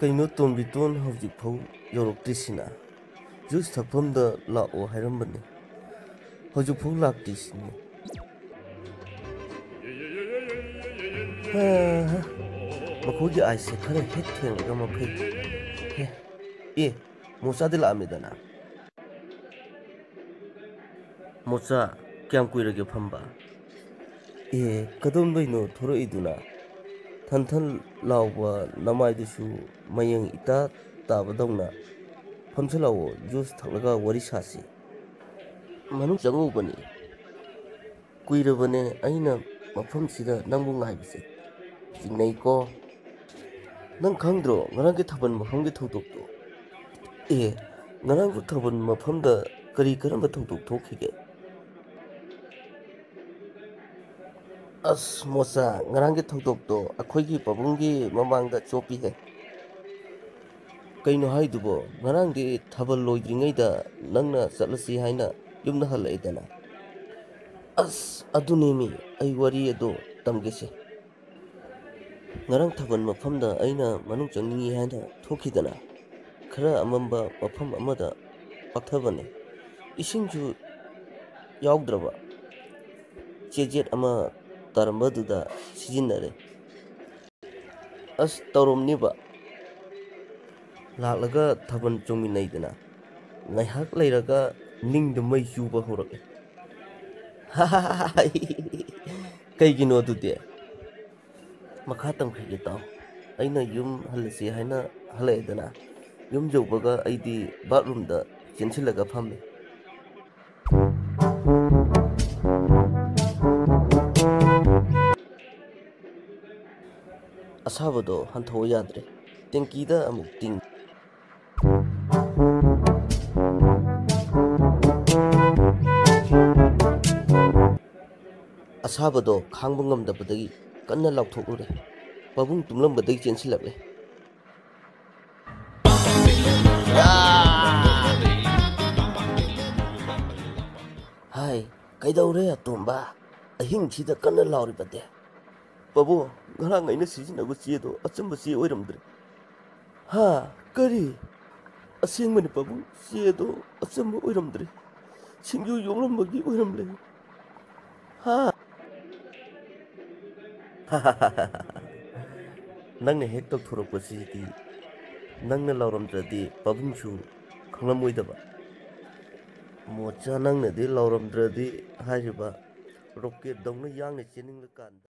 ꯀꯩꯅꯣ ꯇꯣꯝꯕꯤꯇꯣꯟ ꯍꯧꯖꯤꯛꯐꯥꯎ ꯌꯧꯔꯛꯇ꯭ꯔꯤꯁꯤꯅ? ꯖꯨꯁ ꯊꯛꯐꯝꯗ ꯂꯥꯛꯑꯣ ꯍꯥꯏꯔꯝꯕꯅꯤ, ꯍꯧꯖꯤꯛꯐꯥꯎ ꯂꯥꯛꯇ꯭ꯔꯤꯁꯤꯅꯤ꯫ ꯃꯈꯣꯏꯒꯤ ꯑꯥꯏꯁꯁꯦ ꯈꯔ ꯍꯦꯛ ꯊꯦꯡꯂꯒ ꯃꯐꯩ꯫ ꯍꯦ, ꯃꯣꯆꯥꯗꯤ ꯂꯥꯛꯑꯝꯃꯤꯗꯅ꯫ ꯃꯣꯆꯥ, ꯀꯌꯥꯝ ꯀꯨꯏꯔꯒꯦ ꯐꯝꯕ? ꯀꯗꯣꯝꯗꯩꯅꯣ ꯊꯣꯔꯛꯏꯗꯨꯅ? ꯊꯟ ꯂꯥꯎꯕ ꯅꯃꯥꯏꯗꯨꯁꯨ ꯃꯌꯦꯡ ꯏꯇꯥ ꯇꯥꯕꯗꯧꯅ꯫ ꯐꯝꯁꯤꯜꯂꯛꯑꯣ, ꯖꯨꯁ ꯊꯛꯂꯒ ꯋꯥꯔꯤ ꯁꯥꯁꯤ꯫ ꯃꯅꯨꯡ ꯆꯪꯉꯨꯕꯅꯤ꯫ ꯀꯨꯏꯔꯕꯅꯦ ꯑꯩꯅ ꯃꯐꯝꯁꯤꯗ ꯅꯪꯕꯨ ꯉꯥꯏꯕꯁꯦ꯫ ꯆꯤꯡꯅꯩꯀꯣ? ꯅꯪ ꯈꯪꯗ꯭ꯔꯣ ꯉꯔꯥꯡꯒꯤ ꯊꯥꯕꯜ ꯃꯐꯝꯒꯤ ꯊꯧꯗꯣꯛꯇꯣ? ꯉꯔꯥꯡꯕꯨ ꯊꯥꯕꯜ ꯃꯐꯝꯗ ꯀꯔꯝꯕ ꯊꯧꯗꯣꯛ ꯊꯣꯛꯈꯤꯒꯦ? ꯑꯁ ꯃꯣꯆꯥ, ꯉꯔꯥꯡꯒꯤ ꯊꯧꯗꯣꯛꯇꯣ ꯑꯩꯈꯣꯏꯒꯤ ꯄꯥꯕꯨꯡꯒꯤ ꯃꯃꯥꯡꯗ ꯆꯣꯞꯄꯤꯍꯦ꯫ ꯀꯩꯅꯣ ꯍꯥꯏꯗꯨꯕꯣ? ꯉꯔꯥꯡꯗꯤ ꯊꯥꯕꯜ ꯂꯣꯏꯗ꯭ꯔꯤꯉꯩꯗ ꯅꯪꯅ ꯆꯠꯂꯁꯤ ꯍꯥꯏꯅ ꯌꯨꯝꯗ ꯍꯜꯂꯛꯑꯦꯗꯅ꯫ ꯑꯁ ꯑꯗꯨꯅꯦꯃꯤ, ꯑꯩ ꯋꯥꯔꯤ ꯑꯗꯣ ꯇꯝꯒꯦꯁꯦ꯫ ꯉꯔꯥꯡ ꯊꯥꯕꯜ ꯃꯐꯝꯗ ꯑꯩꯅ ꯃꯅꯨꯡ ꯆꯪꯅꯤꯡꯉꯤ ꯍꯥꯏꯅ ꯊꯣꯛꯈꯤꯗꯅ ꯈꯔ ꯑꯃꯝꯕ ꯃꯐꯝ ꯑꯃꯗ ꯄꯥꯛꯊꯕꯅꯦ꯫ ꯏꯁꯤꯡꯁꯨ ꯌꯥꯎꯗ꯭ꯔꯕ ꯆꯦꯖꯦꯠ ꯑꯃ ꯇꯥꯔꯝꯕꯗꯨꯗ ꯁꯤꯖꯤꯟꯅꯔꯦ꯫ ꯑꯁ ꯇꯧꯔꯝꯅꯤꯕ꯫ ꯂꯥꯛꯂꯒ ꯊꯥꯕꯜ ꯆꯣꯡꯃꯤꯟꯅꯩꯗꯅ ꯉꯥꯏꯍꯥꯛ ꯂꯩꯔꯒ ꯅꯤꯡꯗ ꯃꯩ ꯆꯨꯕ ꯍꯧꯔꯛꯑꯦ꯫ ꯀꯩꯒꯤꯅꯣ ꯑꯗꯨꯗꯤ? ꯃꯈꯥ ꯇꯝꯈꯤꯒꯦ ꯇꯥꯎ꯫ ꯑꯩꯅ ꯌꯨꯝ ꯍꯜꯂꯁꯤ ꯍꯥꯏꯅ ꯍꯜꯂꯛꯑꯦꯗꯅ, ꯌꯨꯝ ꯌꯧꯕꯒ ꯑꯩꯗꯤ ꯕꯥꯠꯔꯨꯝꯗ ꯆꯦꯟꯁꯤꯜꯂꯒ ꯐꯝꯃꯦ꯫ ꯑꯁꯥꯕꯗꯣ ꯍꯟꯊꯧꯑꯣ ꯌꯥꯗ꯭ꯔꯦ꯫ ꯇꯦꯡꯀꯤꯗ ꯑꯃꯨꯛ ꯇꯤꯡ꯫ ꯑꯁꯥꯕꯗꯣ ꯈꯥꯡꯕ ꯉꯝꯗꯕꯗꯒꯤ ꯀꯟꯅ ꯂꯥꯎꯊꯣꯛꯂꯨꯔꯦ꯫ ꯄꯥꯕꯨꯡ ꯇꯨꯝꯂꯝꯕꯗꯒꯤ ꯆꯦꯟꯁꯤꯜꯂꯛꯂꯦ꯫ ꯍꯥꯏ, ꯀꯩꯗꯧꯔꯦ ꯑꯇꯣꯝꯕ? ꯑꯍꯤꯡꯁꯤꯗ ꯀꯟꯅ ꯂꯥꯎꯔꯤꯕꯗꯤ? ꯄꯥꯕꯨꯡ, ꯉꯔꯥꯡ ꯑꯩꯅ ꯁꯤꯖꯤꯟꯅꯕ ꯆꯦꯗꯣ ꯑꯆꯝꯕ ꯆꯦ ꯑꯣꯏꯔꯝꯗ꯭ꯔꯦ꯫ ꯀꯔꯤ? ꯑꯁꯦꯡꯕꯅꯤ ꯄꯥꯕꯨꯡ, ꯆꯦꯗꯣ ꯑꯆꯝꯕ ꯑꯣꯏꯔꯝꯗ꯭ꯔꯦ, ꯁꯤꯡꯖꯨ ꯌꯣꯝꯂꯝꯕꯒꯤ ꯑꯣꯏꯔꯝꯂꯦ꯫ ꯅꯪꯅ ꯍꯦꯛ ꯇꯧꯊꯣꯔꯛꯄꯁꯤꯗꯤ, ꯅꯪꯅ ꯂꯥꯎꯔꯝꯗ꯭ꯔꯗꯤ ꯄꯥꯕꯨꯡꯁꯨ ꯈꯪꯂꯝꯃꯣꯏꯗꯕ꯫ ꯃꯣꯆꯥ, ꯅꯪꯅꯗꯤ ꯂꯥꯎꯔꯝꯗ꯭ꯔꯗꯤ ꯍꯥꯏꯔꯤꯕ, ꯔꯣꯀꯦꯠꯗꯧꯅ ꯌꯥꯡꯅ ꯆꯦꯟꯅꯤꯡꯂꯀꯥꯟꯗ